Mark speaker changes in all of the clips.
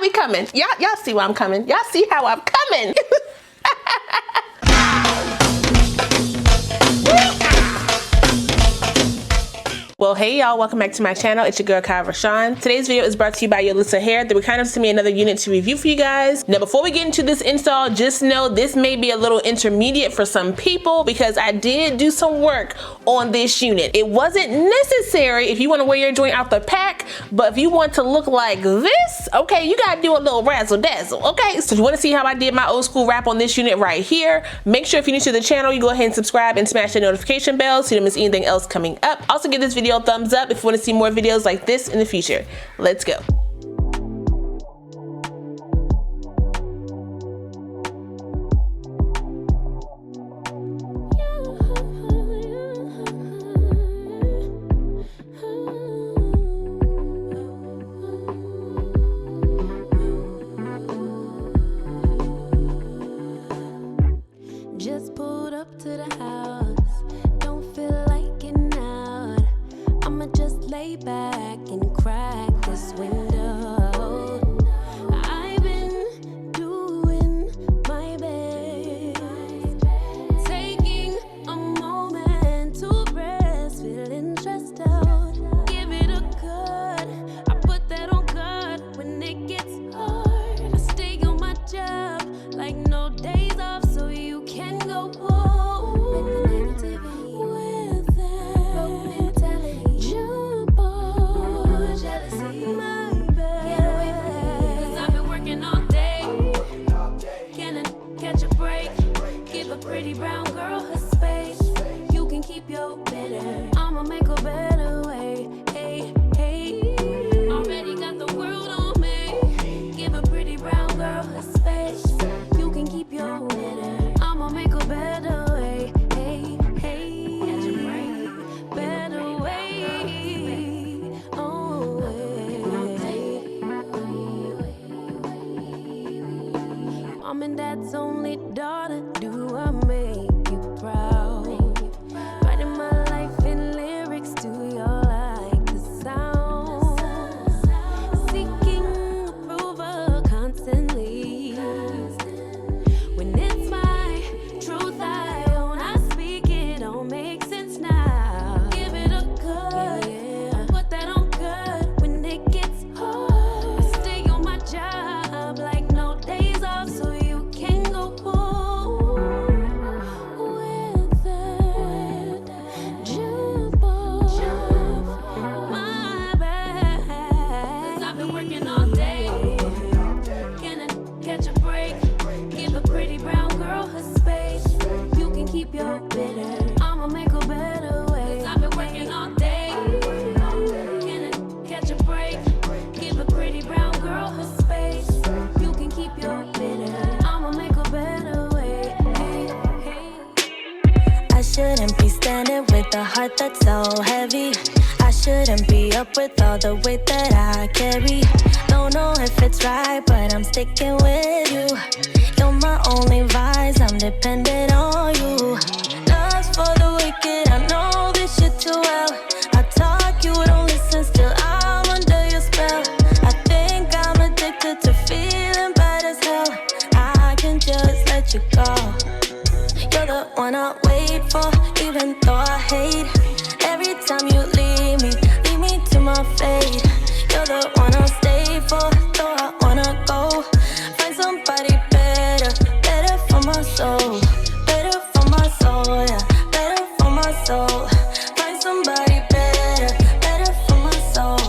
Speaker 1: we coming. Y'all see where I'm coming. Y'all see how I'm coming. Well, hey y'all, welcome back to my channel. It's your girl, Kie RaShon. Today's video is brought to you by Yolissa Hair. They were kind of sent me another unit to review for you guys. Now, before we get into this install, just know this may be a little intermediate for some people because I did do some work on this unit. It wasn't necessary if you want to wear your joint out the pack, but if you want to look like this, okay, you gotta do a little razzle dazzle, okay? So if you want to see how I did my old school wrap on this unit right here, make sure if you're new to the channel, you go ahead and subscribe and smash the notification bell so you don't miss anything else coming up. Also, give this video a thumbs up if you want to see more videos like this in the future. Let's go.
Speaker 2: Just pulled up to the house, don't feel like getting out. I'ma just lay back and crack this window. I've been doing my best, taking a moment to rest, feeling stressed out. Give it a cut, I put that on cut when it gets hard. I stay on my job like no days off, so you can go home with the negativity, with that broke mentality. Jump on jealousy, my bad. Get away from me, 'cause I've been working all day. Can I catch a break? Give a pretty brown girl her space. You can keep your bitter, I'ma make a better way. Hey, hey, already got the world on me. Give a pretty brown girl her space. You can keep your bitter, I'ma make a better way. Hey, hey, catch a break, better way. Oh, Mom and Dad's only daughter, do I make you proud? Writing my life in lyrics, do you like the sound? Seeking approval constantly. When it's my truth I own, I speak it, don't make sense now. Give it a cut, put that on cut when it gets hard. I stay on my job like no days off, so you can go home with that. Jump off my back, 'cause I've been working all day. Can I catch a break? Give a pretty brown girl her space. You can keep your bitter, I'ma make a better way. 'Cause I've been working all day. Can I catch a break? Give a pretty brown girl her space. You can keep your bitter, I'ma make a better way. Hey, hey.
Speaker 3: I shouldn't be standing with a heart that's so heavy. I shouldn't be up with all the weight that I carry. Don't know if it's right, but I'm sticking with you. You're my only vice, I'm dependent on you. Love's for the wicked, I know this shit too well. I talk, you don't listen, still I'm under your spell. I think I'm addicted to feeling bad as hell. I can just let you go. You're the one I wait for, even though I hate. Every time you leave me to my fate. You're the one I'll stay for, though I wanna go. Find somebody better, better for my soul. Better for my soul, yeah, better for my soul. Find somebody better, better for my soul.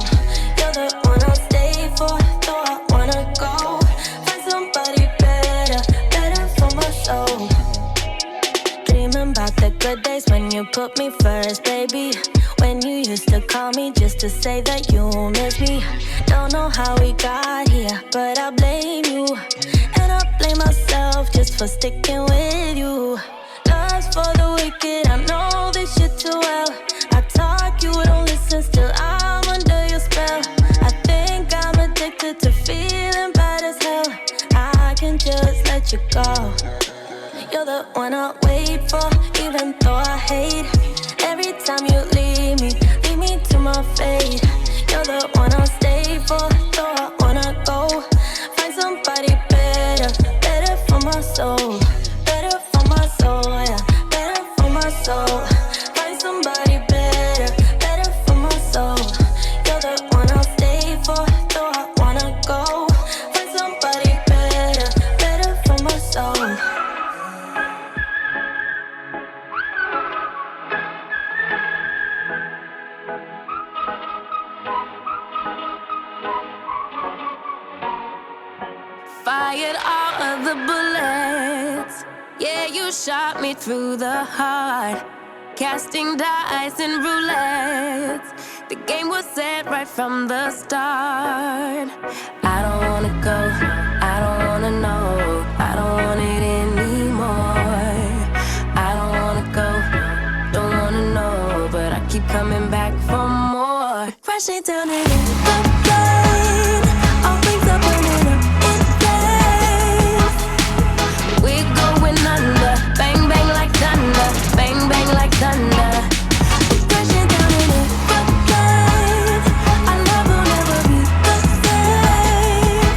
Speaker 3: You're the one I'll stay for, though I wanna go. Find somebody better, better for my soul. Dreaming about the good days when you put me first, baby. When you used to call me just to say that you miss me. Don't know how we got here, but I blame you. And I blame myself just for sticking with you. Love's for the wicked, I know this shit too well. I talk, you don't listen, still I'm under your spell. I think I'm addicted to feeling bad as hell. I can just let you go. You're the one I wait for, even though I hate. Every time you leave me to my fate. You're the one I'll stay for, though I wanna go.
Speaker 2: fired all of the bullets. Yeah, you shot me through the heart, casting dice and roulettes. The game was set right from the start. I don't wanna go, I don't wanna know, I don't want it anymore. I don't wanna go, don't wanna know, but I keep coming back for more. Crashing down in the plane, all things are burning up in flames. We're going under, bang bang like thunder, bang bang like thunder. Crashing down in the plane, our love will never be the same.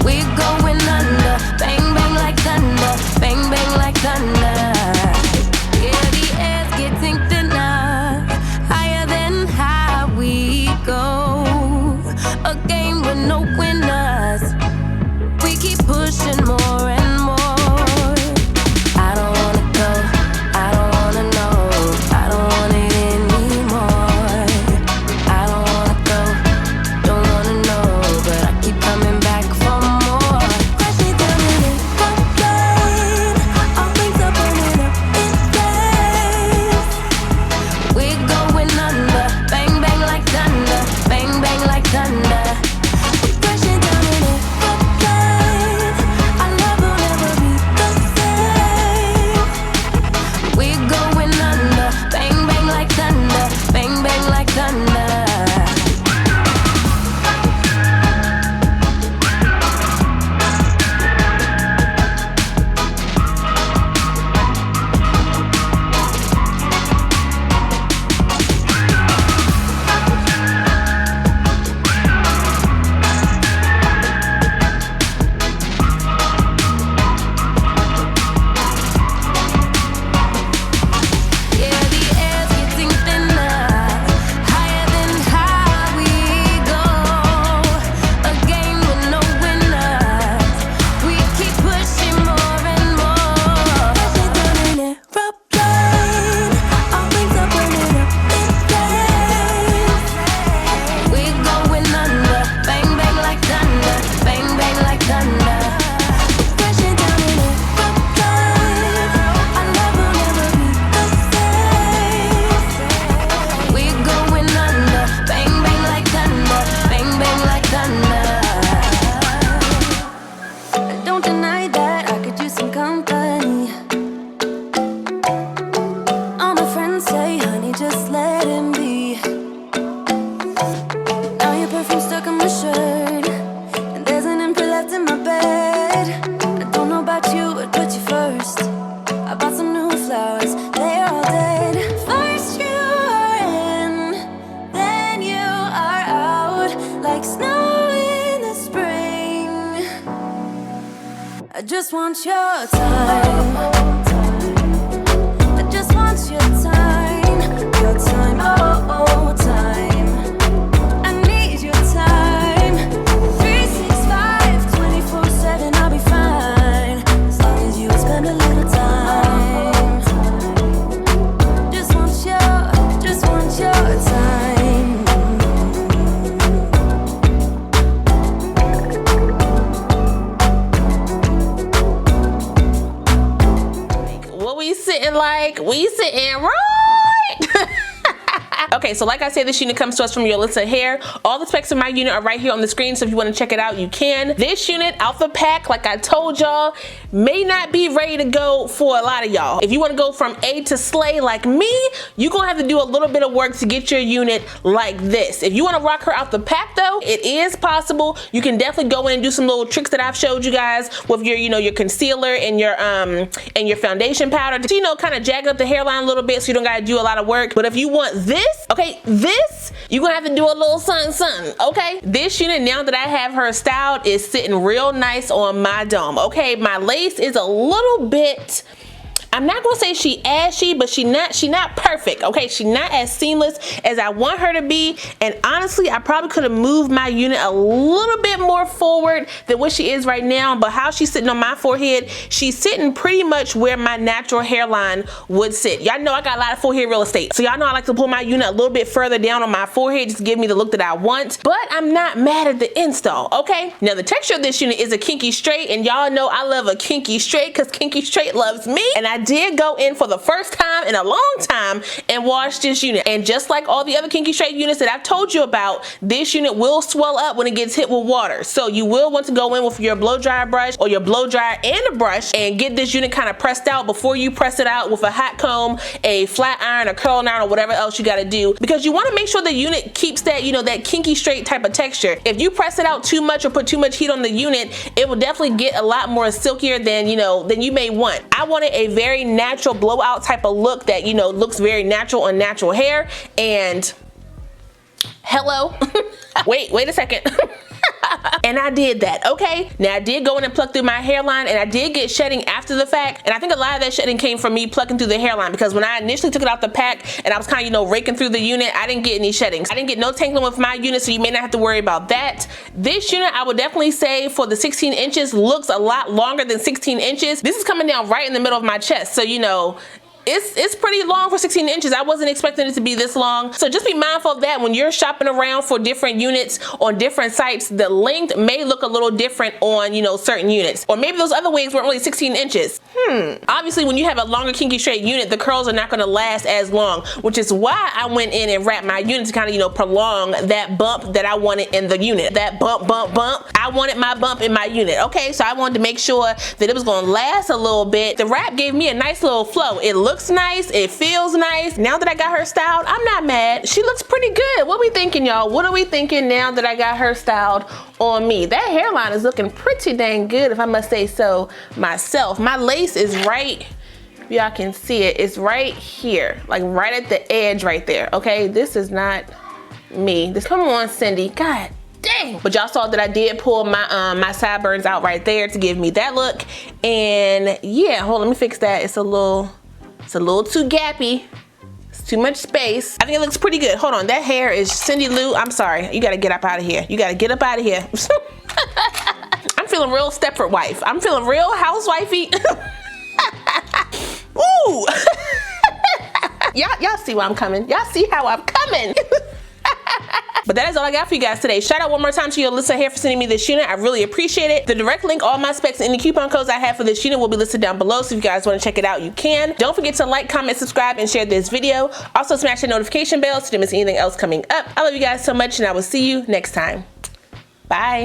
Speaker 2: We're going under, bang bang like thunder, bang bang like thunder. Yeah, the air's getting thinner, higher than high we go. A game with no winners, we keep pushing more and more. I don't wanna go, I don't wanna know, I don't want it anymore. I don't wanna go, don't wanna know, but I keep coming back for more. Crashing down in the plane, all things are burning up in flames. We're going under, bang bang like thunder, bang bang like thunder. Crashing down in the plane, our love will never be the same. We're going under, bang bang like thunder, bang bang like thunder. Yeah, the air's getting thinner, higher than high we go. A game with no winners, we keep pushing more and more. Crashing down in an aeroplane, all things are burning up in flames. We're going under, bang bang like thunder, bang bang like thunder. Crashing down in an aeroplane, our love will never be the same. We're going under, bang bang like thunder, bang bang like thunder. Don't deny that I could use some company. All my friends say, honey, just let him be. Now your perfume stuck on my shirt, and there's an empty left in my bed. I don't know about you, I'd put you first. I bought some new flowers, they're all dead. First you are in, then you are out, like snow in the spring. I just want your time. I just want your time, oh, time. I need your time. 365, 24/7, I'll be fine, as long as you spend a little time. Just want your time.
Speaker 1: What we sitting like? We sitting right. Okay, so like I said, this unit comes to us from Yolissa Hair. All the specs of my unit are right here on the screen, so if you want to check it out, you can. This unit out the pack, like I told y'all, may not be ready to go for a lot of y'all. If you want to go from A to slay like me, you're gonna have to do a little bit of work to get your unit like this. If you want to rock her out the pack though, it is possible. You can definitely go in and do some little tricks that I've showed you guys with your, your concealer and your foundation powder to, kind of jag up the hairline a little bit so you don't gotta do a lot of work. But if you want this, okay, this, you're gonna have to do a little something, okay? This unit, now that I have her styled, is sitting real nice on my dome, okay? My lace is a little bit, I'm not gonna say she ashy, but she not perfect, okay? She not as seamless as I want her to be, and honestly, I probably could have moved my unit a little bit more forward than what she is right now, but how she's sitting on my forehead, she's sitting pretty much where my natural hairline would sit. Y'all know I got a lot of forehead real estate, so y'all know I like to pull my unit a little bit further down on my forehead just to give me the look that I want, but I'm not mad at the install, okay? Now the texture of this unit is a kinky straight, and y'all know I love a kinky straight because kinky straight loves me, and I did go in for the first time in a long time and wash this unit, and just like all the other kinky straight units that I've told you about, this unit will swell up when it gets hit with water, so you will want to go in with your blow dryer brush or your blow dryer and a brush and get this unit kind of pressed out before you press it out with a hot comb, a flat iron, a curling iron, or whatever else you got to do, because you want to make sure the unit keeps that, you know, that kinky straight type of texture. If you press it out too much or put too much heat on the unit, it will definitely get a lot more silkier than, you know, than you may want. I wanted a very natural blowout type of look that, you know, looks very natural on natural hair, and hello. wait a second. And I did that, okay? Now I did go in and pluck through my hairline, and I did get shedding after the fact, and I think a lot of that shedding came from me plucking through the hairline, because when I initially took it out the pack and I was kind of, you know, raking through the unit, I didn't get any sheddings. I didn't get no tangling with my unit, so you may not have to worry about that. This unit, I would definitely say for the 16 inches, looks a lot longer than 16 inches. This is coming down right in the middle of my chest, so you know, it's pretty long for 16 inches. I wasn't expecting it to be this long. So just be mindful of that when you're shopping around for different units on different sites. The length may look a little different on, you know, certain units. Or maybe those other wigs weren't really 16 inches. Obviously, when you have a longer kinky straight unit, the curls are not gonna last as long, which is why I went in and wrapped my unit to kind of, you know, prolong that bump that I wanted in the unit. That bump. I wanted my bump in my unit, okay? So I wanted to make sure that it was gonna last a little bit. The wrap gave me a nice little flow. It looks nice, it feels nice. Now that I got her styled, I'm not mad. She looks pretty good. What we thinking, y'all? What are we thinking now that I got her styled on me? That hairline is looking pretty dang good, if I must say so myself. My lace is right, if y'all can see it, it's right here, like right at the edge right there, okay? This is not me. This, come on, Cindy, God dang. But y'all saw that I did pull my my sideburns out right there to give me that look. And yeah, hold on, let me fix that. It's a little too gappy. It's too much space. I think it looks pretty good. Hold on, that hair is Cindy Lou. I'm sorry, you gotta get up out of here. You gotta get up out of here. I'm feeling real Stepford wife. I'm feeling real housewifey. Ooh. Y'all see where I'm coming. Y'all see how I'm coming. But that is all I got for you guys today. Shout out one more time to Yolissa Hair for sending me this unit. I really appreciate it. The direct link, all my specs, and any coupon codes I have for this unit will be listed down below, so if you guys want to check it out, you can. Don't forget to like, comment, subscribe, and share this video. Also smash the notification bell so you don't miss anything else coming up. I love you guys so much, and I will see you next time. Bye.